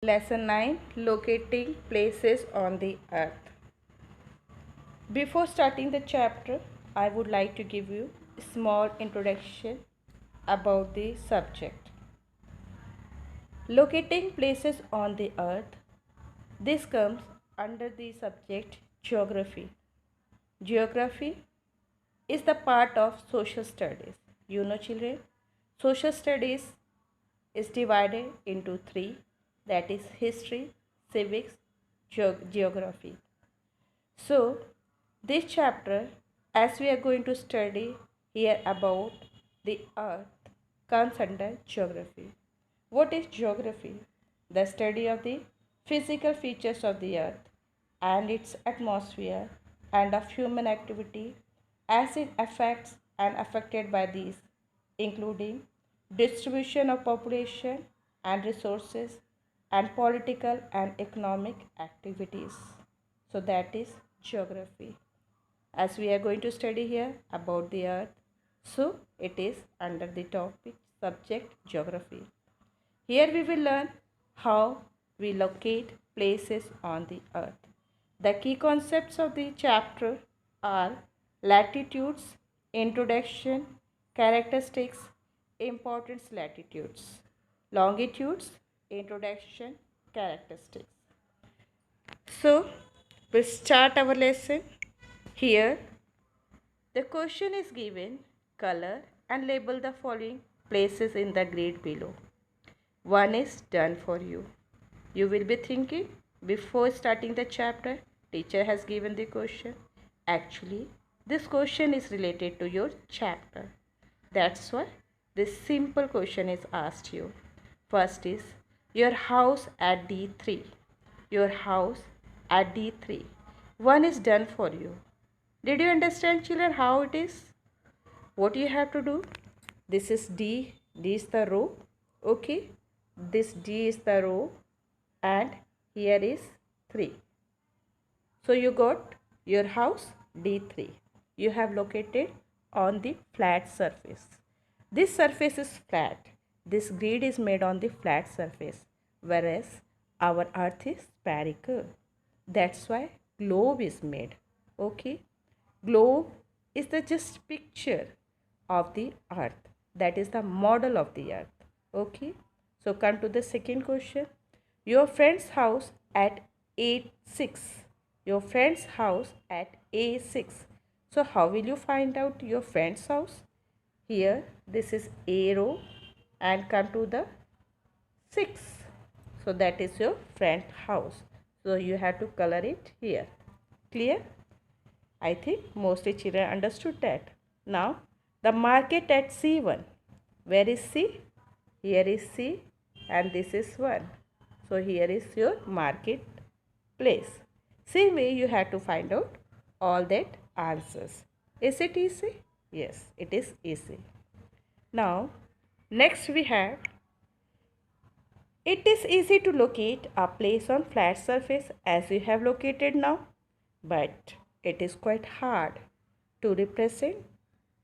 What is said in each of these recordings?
Lesson 9, Locating Places on the Earth. Before starting the chapter, I would like to give you a small introduction about the subject. Locating places on the earth. This comes under the subject geography. Geography is the part of social studies. You know, children, social studies is divided into three, that is history, civics, geography. So, this chapter, as we are going to study here about the earth, comes under geography. What is geography? The study of the physical features of the earth and its atmosphere and of human activity as it affects and affected by these, including distribution of population and resources and political and economic activities. So that is geography. As we are going to study here about the earth, so it is under the topic subject geography. Here we will learn how we locate places on the earth. The key concepts of the chapter are latitudes, introduction, characteristics, importance latitudes, longitudes, introduction, characteristics. So, we'll start our lesson. Here, the question is given, color and label the following places in the grid below. One is done for you. You will be thinking, before starting the chapter, teacher has given the question. Actually, this question is related to your chapter. That's why this simple question is asked you. First is your house at D3. Your house at D3. One is done for you. Did you understand, children, how it is? What you have to do? This is D. D is the row. Okay. This D is the row. And here is 3. So you got your house D3. You have located on the flat surface. This surface is flat. This grid is made on the flat surface, whereas our earth is spherical. That's why globe is made. Okay. Globe is the just picture of the earth. That is the model of the earth. Okay. So come to the second question. Your friend's house at A6. Your friend's house at A6. So how will you find out your friend's house? Here this is A row and come to the 6. So that is your friend house. So you have to color it here. Clear? I think mostly children understood that. Now the market at C1. Where is C? Here is C and this is 1. So here is your market place. Same way you have to find out all that answers. Is it easy? Yes, it is easy. Now next we have, it is easy to locate a place on flat surface as we have located now, but it is quite hard to represent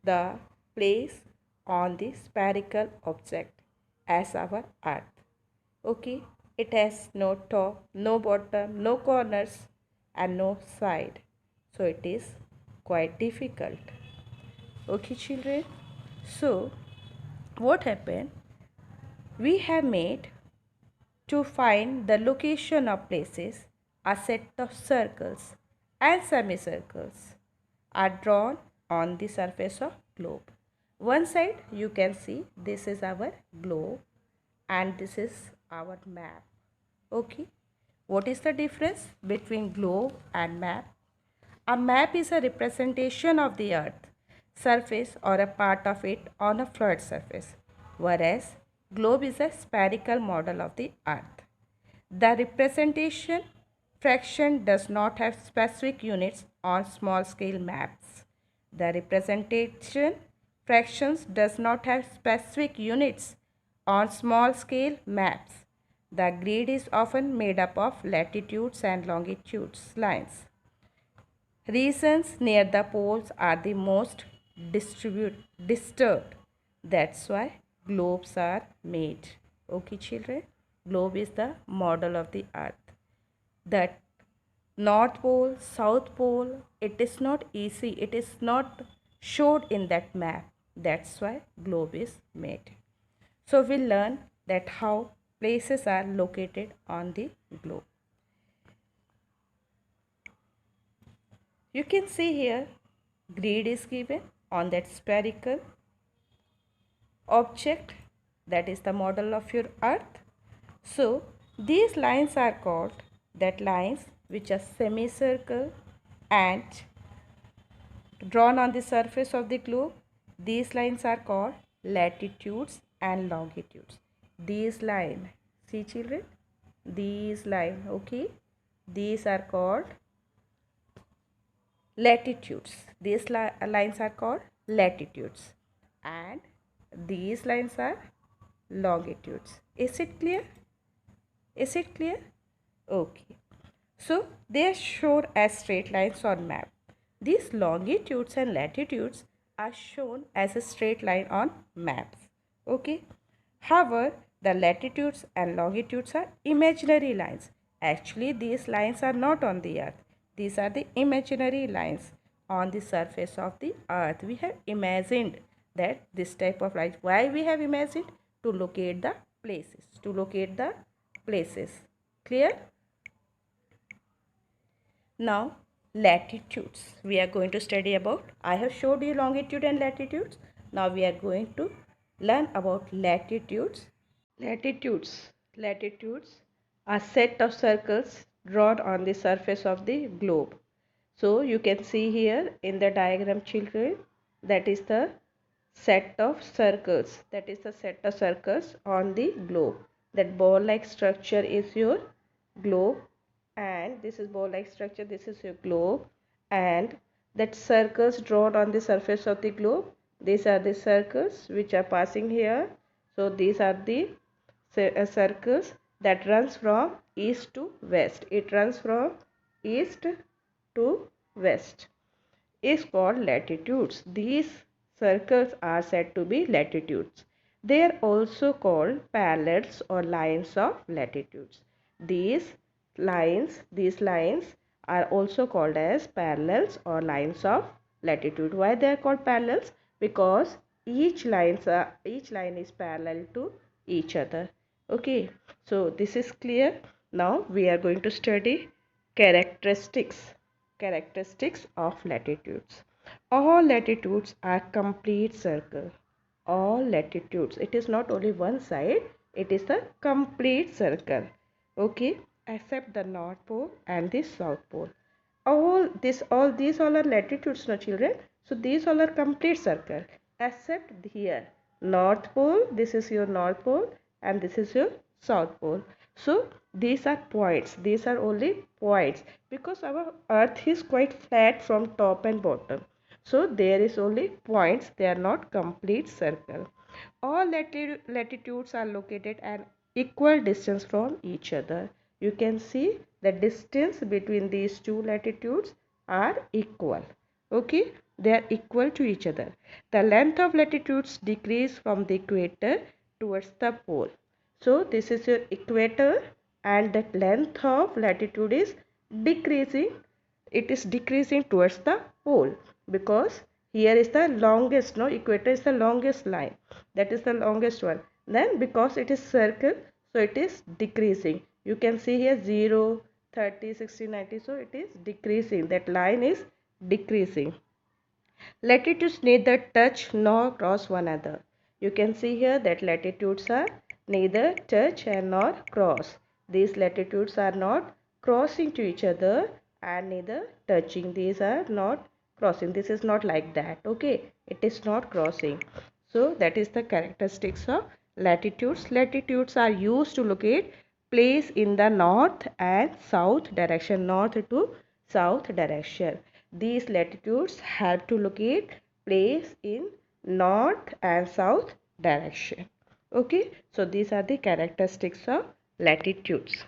the place on the spherical object as our earth. Okay, it has no top, no bottom, no corners and no side, so it is quite difficult. Okay children, so what happened, we have made, to find the location of places, a set of circles and semicircles are drawn on the surface of globe. One side you can see this is our globe and this is our map. Okay. What is the difference between globe and map? A map is a representation of the earth surface or a part of it on a flat surface, whereas globe is a spherical model of the earth. The representation fraction does not have specific units on small scale maps. The representation fractions does not have specific units on small scale maps. The grid is often made up of latitudes and longitudes lines. Regions near the poles are the most disturbed. That's why globes are made. Okay, children? Globe is the model of the earth. That North Pole, South Pole, it is not easy, it is not showed in that map. That's why globe is made. So we'll learn that how places are located on the globe. You can see here grid is given on that spherical object, that is the model of your earth. So these lines are called that lines which are semicircle and drawn on the surface of the globe. These lines are called latitudes and longitudes. These line, see children, these line, okay, these are called latitudes. These lines are called latitudes and these lines are longitudes. Is it clear? Is it clear? Okay. So they are shown as straight lines on map. These longitudes and latitudes are shown as a straight line on maps. Okay. However, the latitudes and longitudes are imaginary lines. Actually, these lines are not on the earth. These are the imaginary lines on the surface of the earth. We have imagined that this type of lines. Why we have imagined? To locate the places. To locate the places. Clear? Now latitudes we are going to study about. I have showed you longitude and latitudes. Now we are going to learn about latitudes. Latitudes are set of circles drawn on the surface of the globe. So you can see here in the diagram children, that is the set of circles. That is the set of circles on the globe. That ball like structure is your globe and this is ball like structure, this is your globe, and that circles drawn on the surface of the globe, these are the circles which are passing here. So these are the circles that runs from east to west. It runs from east to west, is called latitudes. These circles are said to be latitudes. They are also called parallels or lines of latitudes. These lines are also called as parallels or lines of latitude. Why they are called parallels? Because each line is parallel to each other. Okay, so this is clear. Now we are going to study characteristics of latitudes. All latitudes are complete circle. All latitudes, it is not only one side, it is a complete circle. Okay, except the North Pole and the South Pole. All these are latitudes, no children. So these all are complete circle except here North Pole. This is your North Pole and this is your South Pole. So these are points. These are only points because our earth is quite flat from top and bottom. So there is only points. They are not complete circle. All latitudes are located at equal distance from each other. You can see the distance between these two latitudes are equal. Okay, they are equal to each other. The length of latitudes decrease from the equator towards the pole. So this is your equator and that length of latitude is decreasing. It is decreasing towards the pole because here is the longest, no, equator is the longest line, that is the longest one. Then because it is circle, so it is decreasing. You can see here 0, 30, 60, 90. So it is decreasing. That line is decreasing. Latitudes neither touch nor cross one another. You can see here that latitudes are neither touch and nor cross. These latitudes are not crossing to each other and neither touching. These are not crossing. This is not like that. Okay, it is not crossing. So that is the characteristics of latitudes. Latitudes are used to locate place in the north and south direction. North to south direction. These latitudes help to locate place in north and south direction. Okay, so these are the characteristics of latitudes.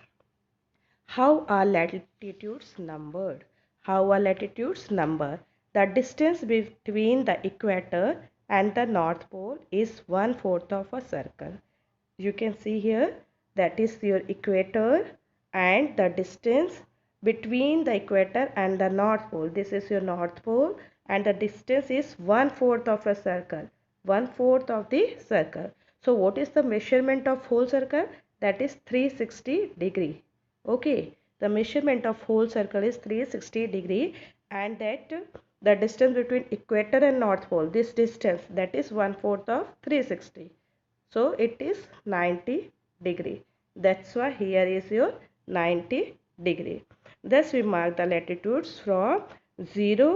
How are latitudes numbered? How are latitudes numbered? The distance between the equator and the North Pole is 1/4 of a circle. You can see here that is your equator, and the distance between the equator and the north pole. This is your north pole, and the distance is 1/4 of a circle. 1/4 of the circle. So what is the measurement of whole circle? That is 360 degree. Okay, the measurement of whole circle is 360 degree, and that the distance between equator and north pole, this distance, that is 1/4 of 360. So it is 90 degree. That's why here is your 90 degree. Thus we mark the latitudes from 0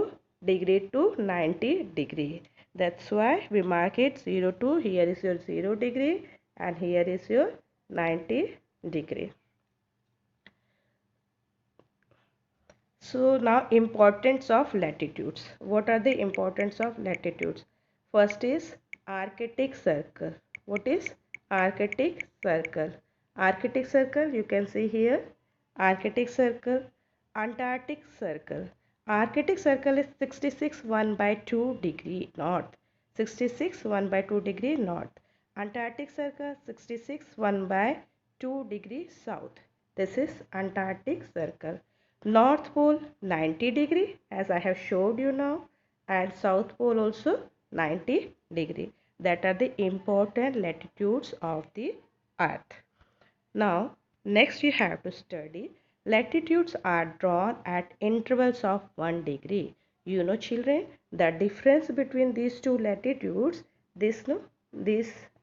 degree to 90 degree. That's why we mark it 0 to, here is your 0 degree and here is your 90 degree. So now importance of latitudes. What are the importance of latitudes? First is Arctic Circle. What is Arctic Circle? Arctic Circle, you can see here. Arctic Circle, Antarctic Circle. Arctic Circle is 66 1/2 degree north. 66 1/2 degree north. Antarctic Circle 66 1/2 degree south. This is Antarctic Circle. North Pole 90 degree as I have showed you now, and South Pole also 90 degree. That are the important latitudes of the earth. Now next you have to study latitudes are drawn at intervals of 1 degree. You know children, the difference between these two latitudes, this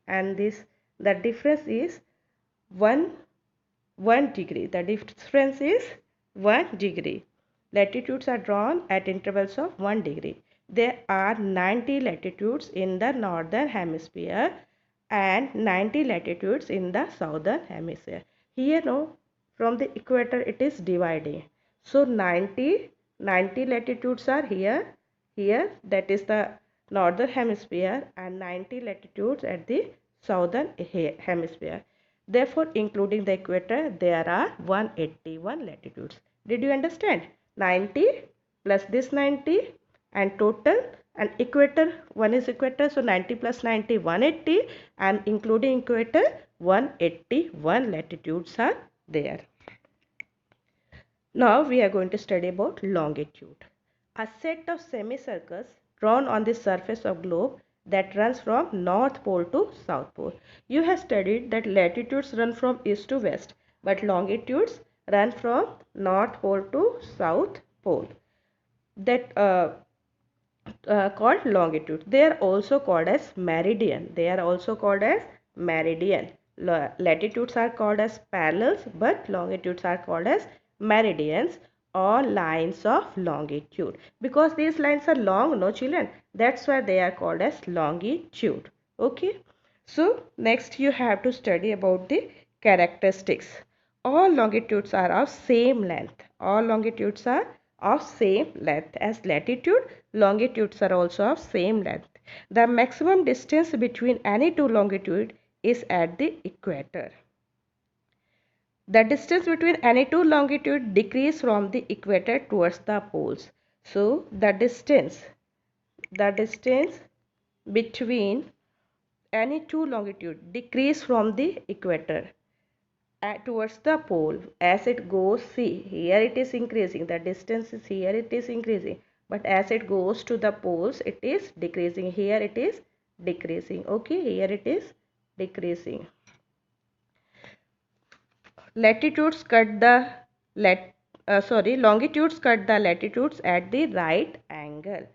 and this, the difference is 1 degree. The difference is 1 degree. Latitudes are drawn at intervals of 1 degree. There are 90 latitudes in the northern hemisphere and 90 latitudes in the southern hemisphere. Here no, from the equator it is dividing. So 90 latitudes are here, that is the northern hemisphere, and 90 latitudes at the southern hemisphere. Therefore, including the equator, there are 181 latitudes. Did you understand? 90 plus this 90 and total, and equator, one is equator, so 90 plus 90, 180, and including equator, 181 latitudes are there. Now we are going to study about longitude. A set of semicircles drawn on the surface of globe that runs from North Pole to South Pole. You have studied that latitudes run from east to west, but longitudes run from North Pole to South Pole. That called longitude. They are also called as meridian. Latitudes are called as parallels, but longitudes are called as meridians or lines of longitude, because these lines are long, no children, that's why they are called as longitude. Okay, so next you have to study about the characteristics. All longitudes are of same length. All longitudes are of same length. As latitude, longitudes are also of same length. The maximum distance between any two longitudes is at the equator. The distance between any two longitudes decreases from the equator towards the poles. So the distance between any two longitudes decreases from the equator towards the pole as it goes. See, here it is increasing, the distance is here, it is increasing, but as it goes to the poles it is decreasing. Here it is decreasing. Okay, here it is decreasing. Longitudes cut the latitudes at the right angle.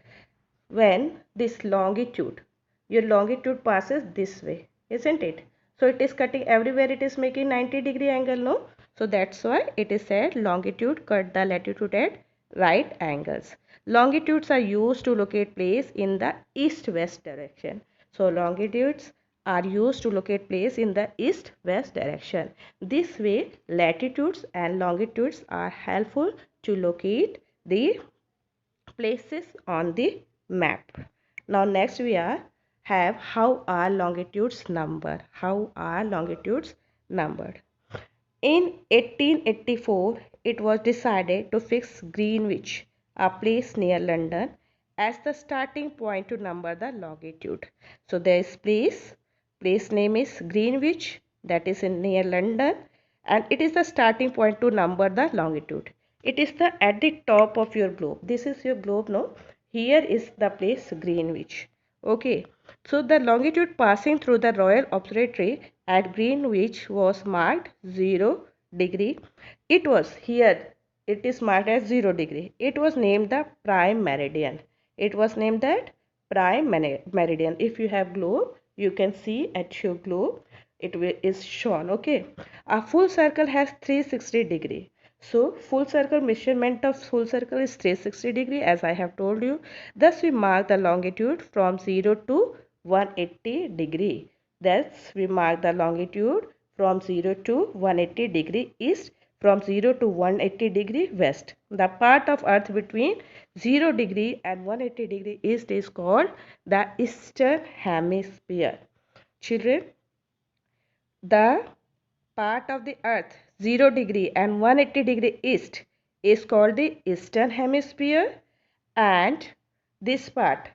When this longitude, your longitude passes this way, isn't it? So it is cutting everywhere, it is making 90 degree angle, no? So that's why it is said longitude cut the latitude at right angles. Longitudes are used to locate place in the east-west direction. So longitudes are used to locate place in the east-west direction. This way, latitudes and longitudes are helpful to locate the places on the map. Now next we have how are longitudes numbered. How are longitudes numbered? In 1884, it was decided to fix Greenwich, a place near London, as the starting point to number the longitude. So there is place name is Greenwich, that is in near London, and it is the starting point to number the longitude. It is the at the top of your globe. This is your globe, no? Here is the place Greenwich. Okay, so the longitude passing through the Royal Observatory at Greenwich was marked 0 degree. It was here, it is marked as 0 degree. It was named the prime meridian. It was named that prime meridian. If you have globe, you can see at your globe it is shown. Okay, a full circle has 360 degree. So full circle, measurement of full circle is 360 degree, as I have told you. Thus we mark the longitude from 0 to 180 degree. Thus we mark the longitude from 0 to 180 degree east, from 0 to 180 degree west. The part of earth between 0 degree and 180 degree east is called the eastern hemisphere. Children, the part of the earth 0 degree and 180 degree east is called the eastern hemisphere, and this part,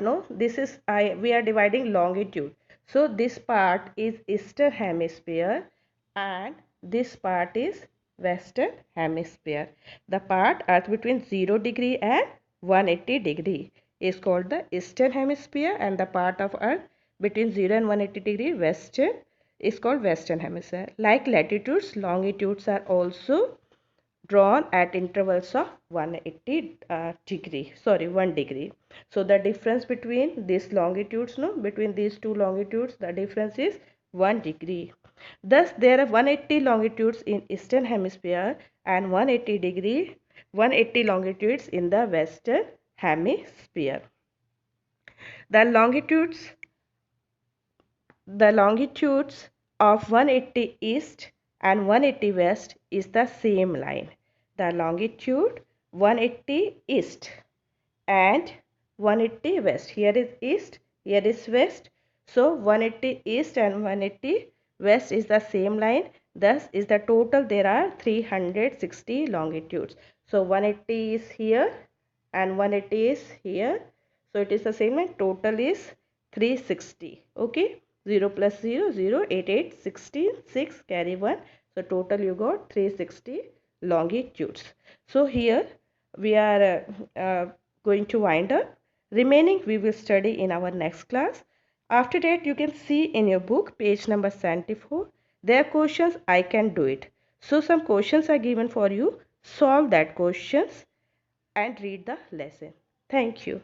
no, this is we are dividing longitude. So this part is eastern hemisphere and this part is western hemisphere. The part earth between 0 degree and 180 degree is called the eastern hemisphere, and the part of earth between 0 and 180 degree western is called western hemisphere. Like latitudes, longitudes are also drawn at intervals of 180 degree, 1 degree. So the difference between these longitudes, no, between these two longitudes, the difference is 1 degree. Thus there are 180 longitudes in eastern hemisphere and 180 longitudes in the western hemisphere. The longitudes of 180 east and 180 west is the same line. The longitude 180 east and 180 west. Here is east, here is west. So 180 east and 180 west is the same line. Thus is the total, there are 360 longitudes. So 180 is here and 180 is here. So it is the same line. Total is 360. Okay. 0 plus 0, 0, 8, 8, 16, 6, carry 1. So total you got 360 longitudes. So here we are going to wind up. Remaining we will study in our next class. After that you can see in your book page number 74. There are questions, I can do it. So some questions are given for you. Solve that questions and read the lesson. Thank you.